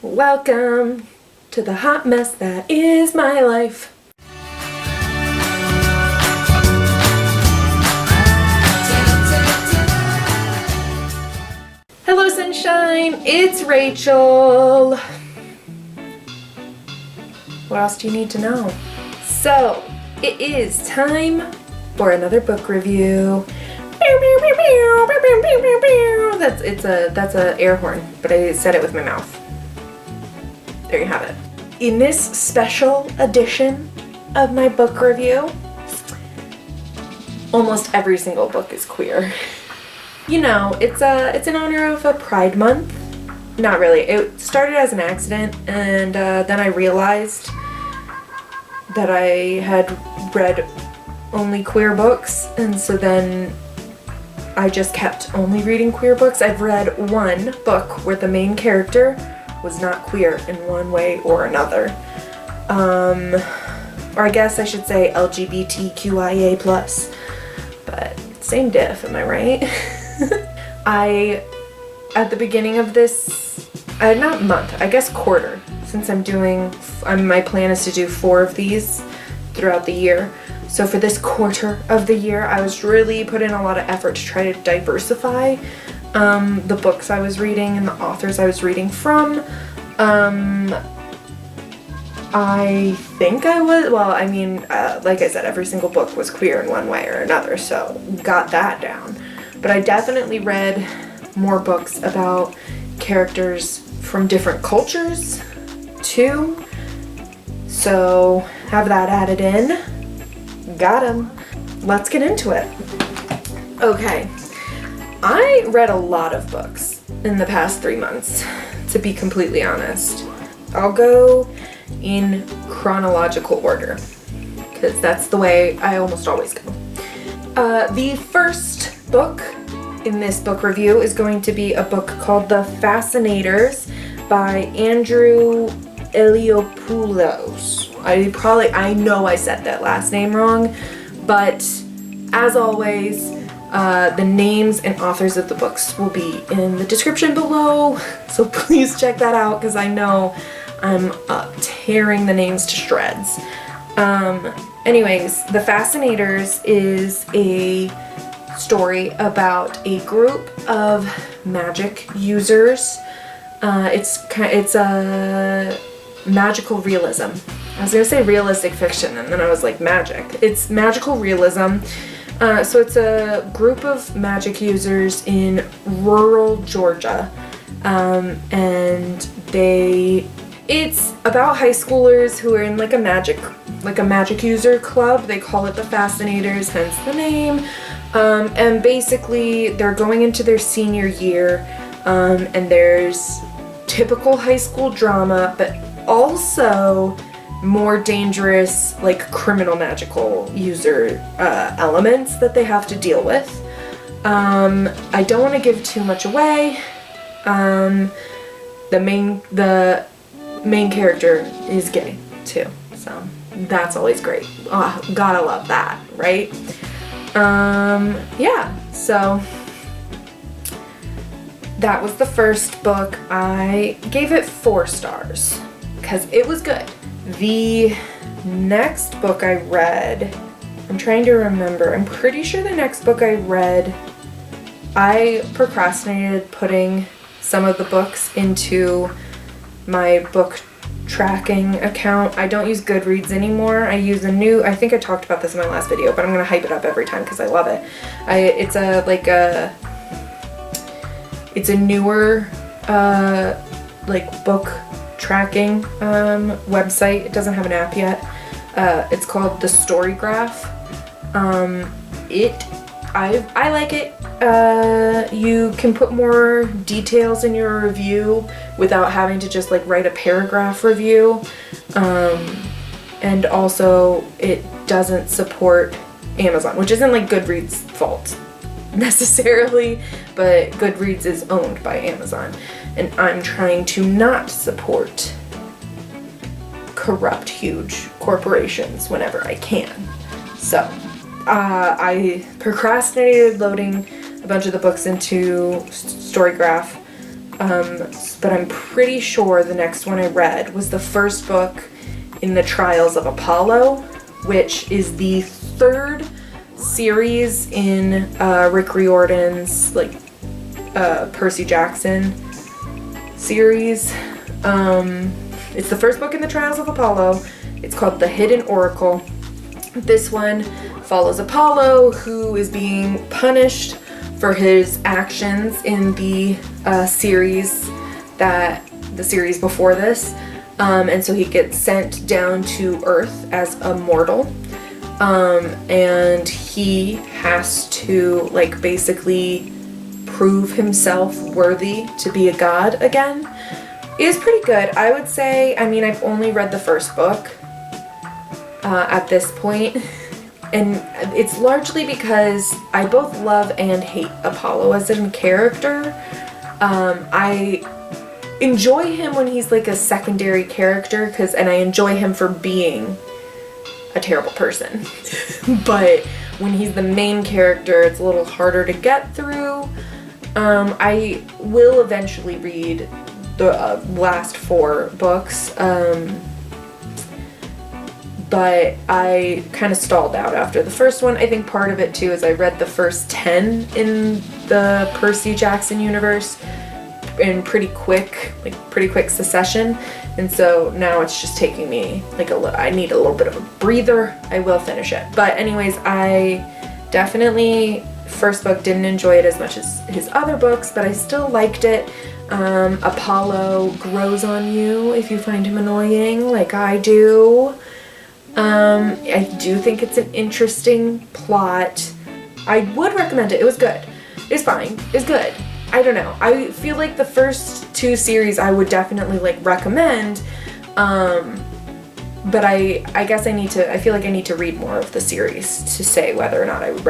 Welcome to the hot mess that is my life. Hello sunshine, it's Rachel. What else do you need to know? So, it is time for another book review. That's a air horn, but I said it with my mouth. There you have it. In this special edition of my book review, almost every single book is queer. You know, it's in honor of a Pride Month. Not really. It started as an accident, and then I realized that I had read only queer books, and so then I just kept only reading queer books. I've read one book where the main character was not queer in one way or another. Or I guess I should say LGBTQIA+. But same diff, am I right? At the beginning of this, not month, I guess quarter, since my plan is to do 4 of these throughout the year. So for this quarter of the year, I was really putting a lot of effort to try to diversify the books I was reading and the authors I was reading from. I think I was, like I said, every single book was queer in one way or another, so got that down. But I definitely read more books about characters from different cultures, too. So, have that added in. Got 'em. Let's get into it. Okay. I read a lot of books in the past 3 months, to be completely honest. I'll go in chronological order, because that's the way I almost always go. The first book in this book review is going to be a book called The Fascinators by Andrew Eliopoulos. I know I said that last name wrong, but as always, the names and authors of the books will be in the description below, so please check that out because I know I'm tearing the names to shreds. Anyways, The Fascinators is a story about a group of magic users. It's a magical realism. I was gonna say realistic fiction, and then I was like magic. It's magical realism. So it's a group of magic users in rural Georgia, and it's about high schoolers who are in like a magic user club. They call it the Fascinators, hence the name. And basically they're going into their senior year, and there's typical high school drama, but also more dangerous, like criminal magical user elements that they have to deal with. I don't want to give too much away. The main character is gay too, so that's always great. Gotta love that, right? Yeah, so that was the first book. I gave it 4 stars because it was good. The next book I read, I'm trying to remember. I'm pretty sure the next book I read, I procrastinated putting some of the books into my book tracking account. I don't use Goodreads anymore. I use I think I talked about this in my last video, but I'm gonna hype it up every time because I love it. It's a newer book tracking website. It doesn't have an app yet. It's called the Storygraph. I like it. You can put more details in your review without having to just write a paragraph review. And also it doesn't support Amazon, which isn't Goodreads' fault necessarily, but Goodreads is owned by Amazon, and I'm trying to not support corrupt huge corporations whenever I can. So I procrastinated loading a bunch of the books into Storygraph but I'm pretty sure the next one I read was the first book in the Trials of Apollo, which is the third series in Rick Riordan's like Percy Jackson series. It's the first book in the Trials of Apollo. It's called The Hidden Oracle. This one follows Apollo, who is being punished for his actions in the series before this. And so he gets sent down to Earth as a mortal. And he has to like basically prove himself worthy to be a god again. It is pretty good, I would say. I mean, I've only read the first book at this point, and it's largely because I both love and hate Apollo as a character. I enjoy him when he's like a secondary character, and I enjoy him for being a terrible person. But when he's the main character, it's a little harder to get through. I will eventually read the last 4 books, but I kind of stalled out after the first one. I think part of it too is I read the first 10 in the Percy Jackson universe in pretty quick succession, and so now it's just taking me like I need a little bit of a breather. I will finish it, but anyways, I definitely first book didn't enjoy it as much as his other books, but I still liked it. Apollo grows on you if you find him annoying, like I do. I do think it's an interesting plot. I would recommend it. It was good. It's fine. It's good. I don't know. I feel like the first 2 series I would definitely like recommend, but I guess I feel like I need to read more of the series to say whether or not I would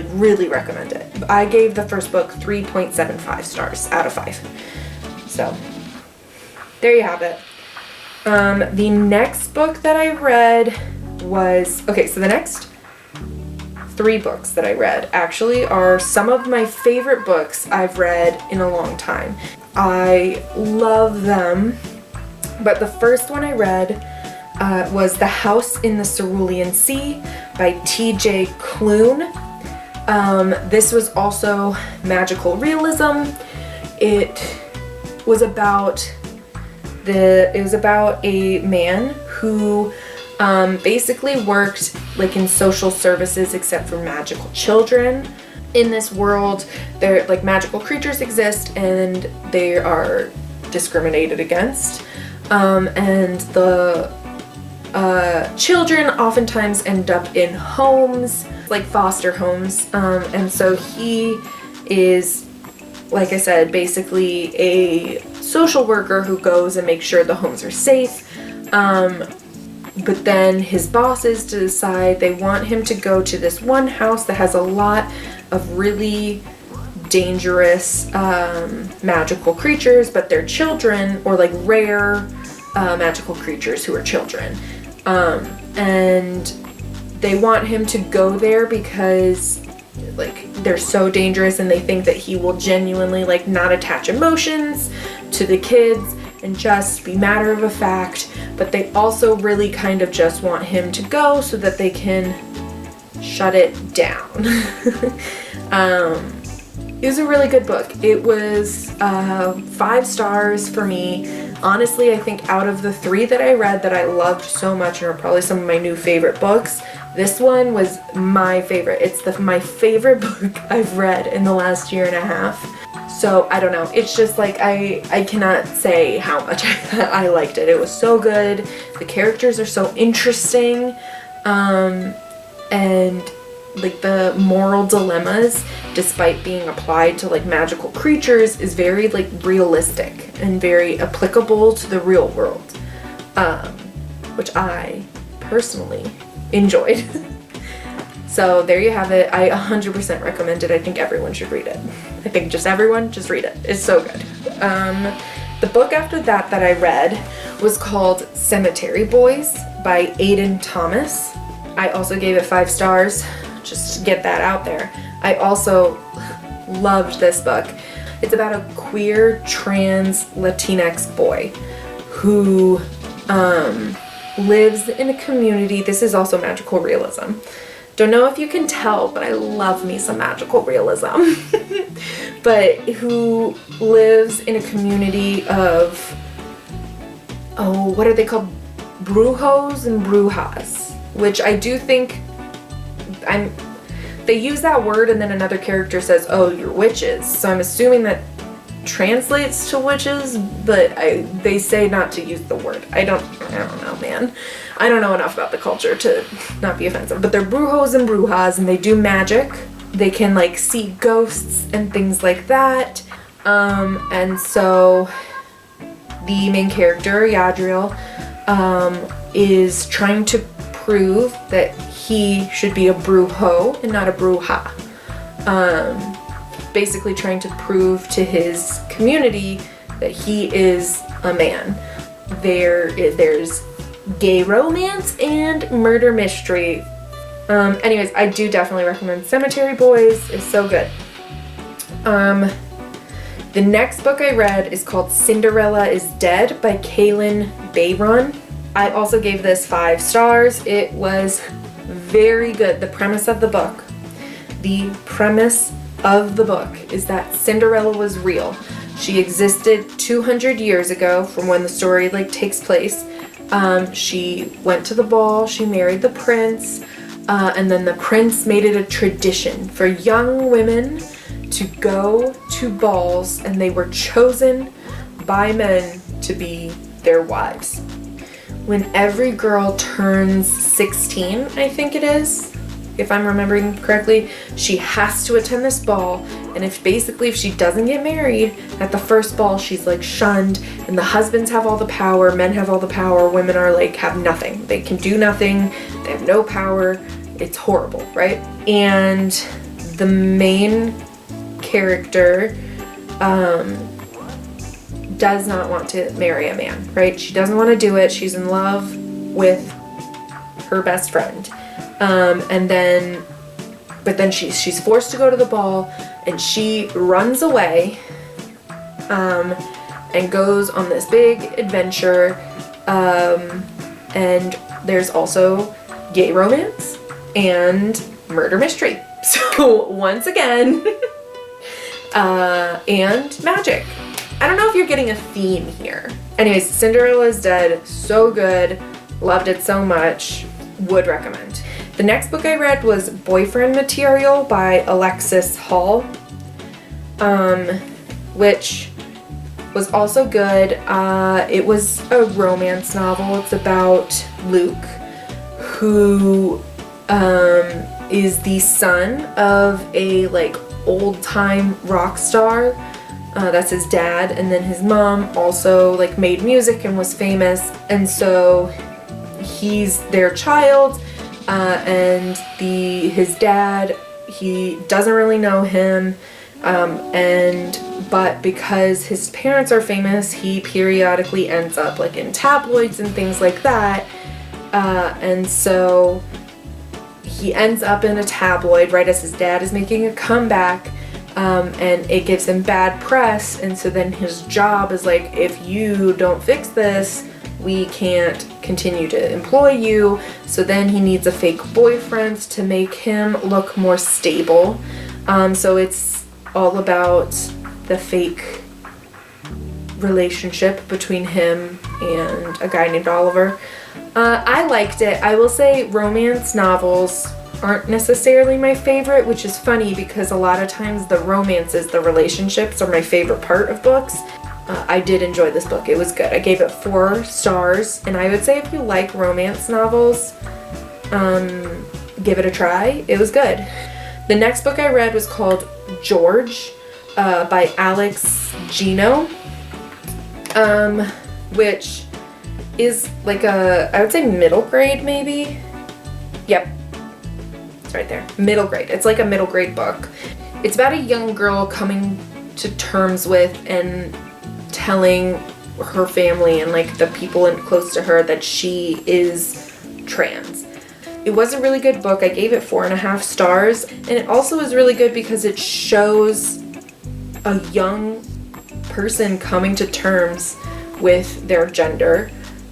really recommend it. I gave the first book 3.75 stars out of 5. So there you have it. The next book that I read was, okay, so the next 3 books that I read actually are some of my favorite books I've read in a long time. I love them, but the first one I read was The House in the Cerulean Sea by T.J. Klune. This was also magical realism. It was about a man who basically worked like in social services except for magical children. In this world, there like magical creatures exist and they are discriminated against. And the children oftentimes end up in homes, like foster homes. And so he is, like I said, basically a social worker who goes and makes sure the homes are safe. But then his bosses decide they want him to go to this one house that has a lot of really dangerous magical creatures, but they're children, or like rare magical creatures who are children. And they want him to go there because like they're so dangerous, and they think that he will genuinely like not attach emotions to the kids and just be matter of fact, but they also really kind of just want him to go so that they can shut it down. It was a really good book. It was 5 stars for me. Honestly, I think out of the 3 that I read that I loved so much and are probably some of my new favorite books, this one was my favorite. It's my favorite book I've read in the last year and a half. So I don't know. It's just like I cannot say how much I liked it. It was so good. The characters are so interesting. And like the moral dilemmas, despite being applied to like magical creatures, is very like realistic and very applicable to the real world, which I personally enjoyed. So there you have it. I 100% recommend it. I think everyone should read it. I think just everyone, just read it. It's so good. The book after that I read was called Cemetery Boys by Aiden Thomas. I also gave it 5 stars. Just to get that out there. I also loved this book. It's about a queer trans Latinx boy who lives in a community. This is also magical realism. Don't know if you can tell, but I love me some magical realism. But who lives in a community of, what are they called? Brujos and brujas, which I do think they use that word, and then another character says, oh, you're witches. So I'm assuming that translates to witches, but they say not to use the word. I don't know, man. I don't know enough about the culture to not be offensive, but they're brujos and brujas, and they do magic. They can like see ghosts and things like that. And so the main character, Yadriel, is trying to prove that he should be a brujo and not a bruja. Basically trying to prove to his community that he is a man. There's gay romance and murder mystery. Anyways, I do definitely recommend Cemetery Boys. It's so good. The next book I read is called Cinderella is Dead by Kalynn Bayron. I also gave this 5 stars. It was very good. The premise of the book is that Cinderella was real. She existed 200 years ago from when the story takes place. She went to the ball, she married the prince, and then the prince made it a tradition for young women to go to balls, and they were chosen by men to be their wives. When every girl turns 16, I think it is, if I'm remembering correctly, she has to attend this ball, and if she doesn't get married at the first ball, she's shunned, and the husbands have all the power, men have all the power, women are have nothing. They can do nothing, they have no power, it's horrible, right? And the main character does not want to marry a man, right? She doesn't want to do it. She's in love with her best friend. But then she's forced to go to the ball, and she runs away and goes on this big adventure. And there's also gay romance and murder mystery. So once again, and magic. I don't know if you're getting a theme here. Anyways, Cinderella is Dead, so good, loved it so much, would recommend. The next book I read was Boyfriend Material by Alexis Hall, which was also good. It was a romance novel. It's about Luke, who is the son of a old-time rock star. That's his dad, and then his mom also made music and was famous, and so he's their child, and his dad, he doesn't really know him, but because his parents are famous, he periodically ends up in tabloids and things like that, and so he ends up in a tabloid right as his dad is making a comeback. And it gives him bad press, and so then his job is if you don't fix this, we can't continue to employ you. So then he needs a fake boyfriend to make him look more stable. So it's all about the fake relationship between him and a guy named Oliver. I liked it. I will say romance novels aren't necessarily my favorite, which is funny because a lot of times the romances, the relationships, are my favorite part of books. I did enjoy this book. It was good. I gave it 4 stars, and I would say if you like romance novels, give it a try. It was good. The next book I read was called George by Alex Gino, which is I would say middle grade maybe. Yep. Right there, middle grade. It's a middle grade book. It's about a young girl coming to terms with and telling her family and the people close to her that she is trans. It was a really good book. I gave it 4.5 stars, and it also is really good because it shows a young person coming to terms with their gender.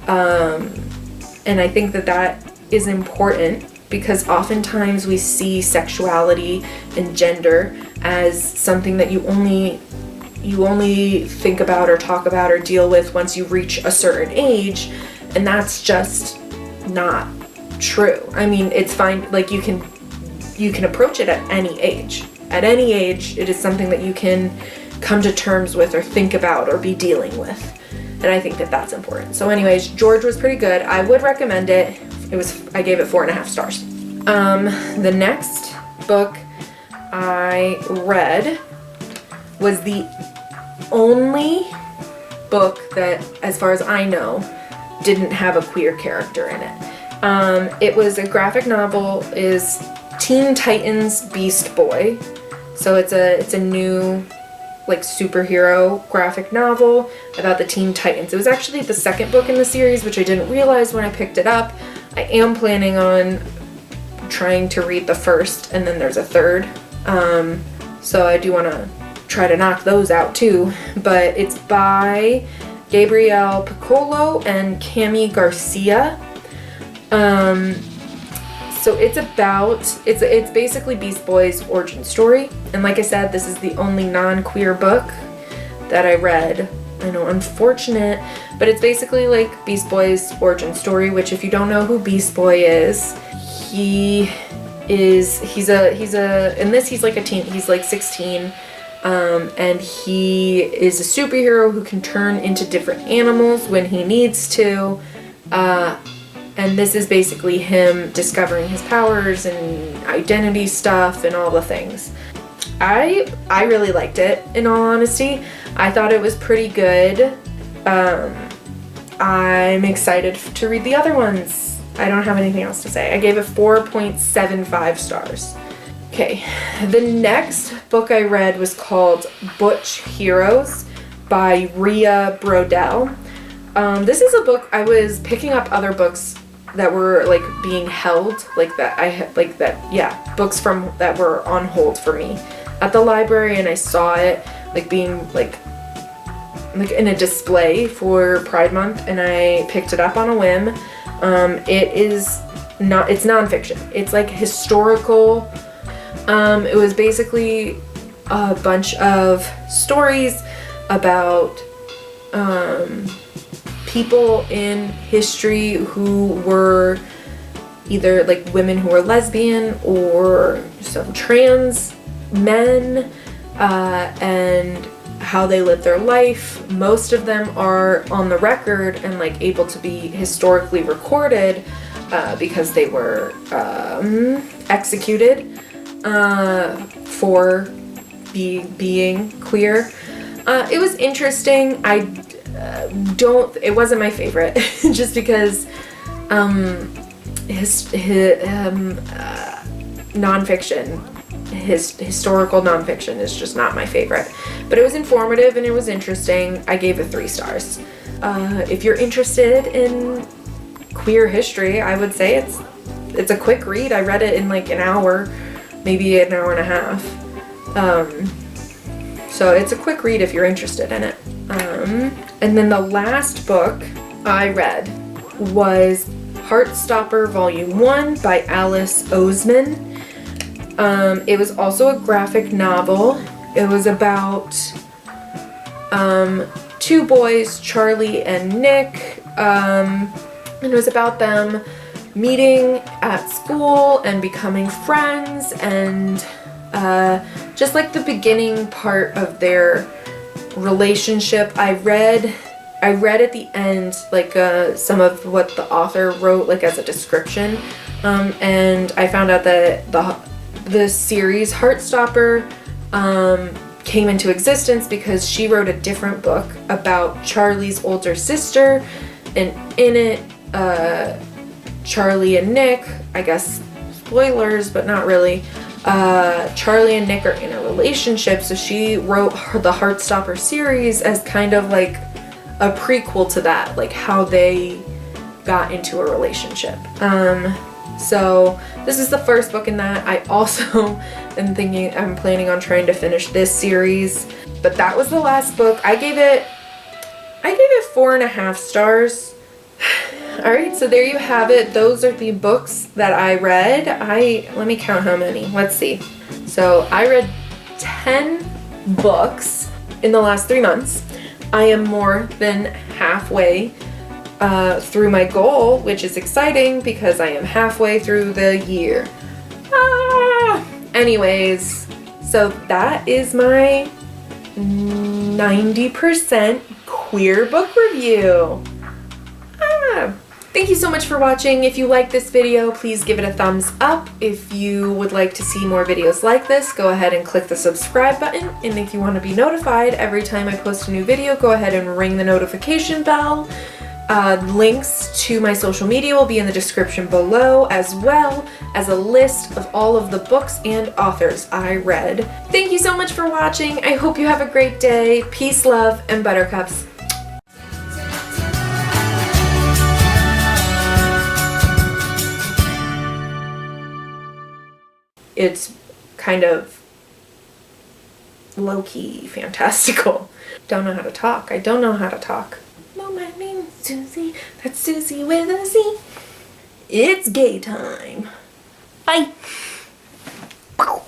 And I think that that is important because oftentimes we see sexuality and gender as something that you only think about or talk about or deal with once you reach a certain age, and that's just not true. I mean, it's fine, like you can approach it at any age. At any age, it is something that you can come to terms with or think about or be dealing with. And I think that that's important. So anyways, George was pretty good. I would recommend it. I gave it 4.5 stars. The next book I read was the only book that, as far as I know, didn't have a queer character in it. It was a graphic novel, is Teen Titans Beast Boy. So it's a new like superhero graphic novel about the Teen Titans. It was actually the second book in the series, which I didn't realize when I picked it up. I am planning on trying to read the first, and then there's a third. So I do want to try to knock those out too. But it's by Gabriel Piccolo and Cami Garcia. So it's basically Beast Boy's origin story. And like I said, this is the only non-queer book that I read. I know, unfortunate, but it's basically like Beast Boy's origin story, which if you don't know who Beast Boy is, he's like a teen, he's like 16, and he is a superhero who can turn into different animals when he needs to, and this is basically him discovering his powers and identity stuff and all the things. I really liked it, in all honesty. I thought it was pretty good. I'm excited to read the other ones. I don't have anything else to say. I gave it 4.75 stars. Okay, the next book I read was called Butch Heroes by Rhea Brodell. This is a book, I was picking up other books that were like being held, books that were on hold for me at the library, and I saw it like being like in a display for Pride Month, and I picked it up on a whim. It's nonfiction. It's like historical. It was basically a bunch of stories about people in history who were either like women who were lesbian or some trans men, and how they lived their life. Most of them are on the record and like able to be historically recorded because they were executed for being queer. It was interesting. It wasn't my favorite just because historical nonfiction is just not my favorite. But it was informative and it was interesting. I gave it 3 stars. If you're interested in queer history, I would say it's a quick read. I read it in like an hour, maybe an hour and a half. So it's a quick read if you're interested in it. And then the last book I read was Heartstopper Volume 1 by Alice Oseman. It was also a graphic novel. It was about 2 boys, Charlie and Nick, and it was about them meeting at school and becoming friends, and just like the beginning part of their relationship. I read at the end like some of what the author wrote like as a description, and I found out that the series Heartstopper came into existence because she wrote a different book about Charlie's older sister, and in it Charlie and Nick, I guess spoilers but not really, Charlie and Nick are in a relationship, so she wrote the Heartstopper series as kind of like a prequel to that, like how they got into a relationship. So this is the first book in that. I also am planning on trying to finish this series. But that was the last book. I gave it 4.5 stars. Alright, so there you have it. Those are the books that I read. Let me count how many. Let's see. So I read 10 books in the last 3 months. I am more than halfway through my goal, which is exciting because I am halfway through the year. Anyways, so that is my 90% queer book review. Thank you so much for watching. If you like this video, please give it a thumbs up. If you would like to see more videos like this, go ahead and click the subscribe button. And if you want to be notified every time I post a new video, go ahead and ring the notification bell. Links to my social media will be in the description below, as well as a list of all of the books and authors I read. Thank you so much for watching. I hope you have a great day. Peace, love, and buttercups. It's kind of low-key fantastical. Don't know how to talk. I don't know how to talk. No, my name's Susie. That's Susie with a Z. It's gay time. Bye.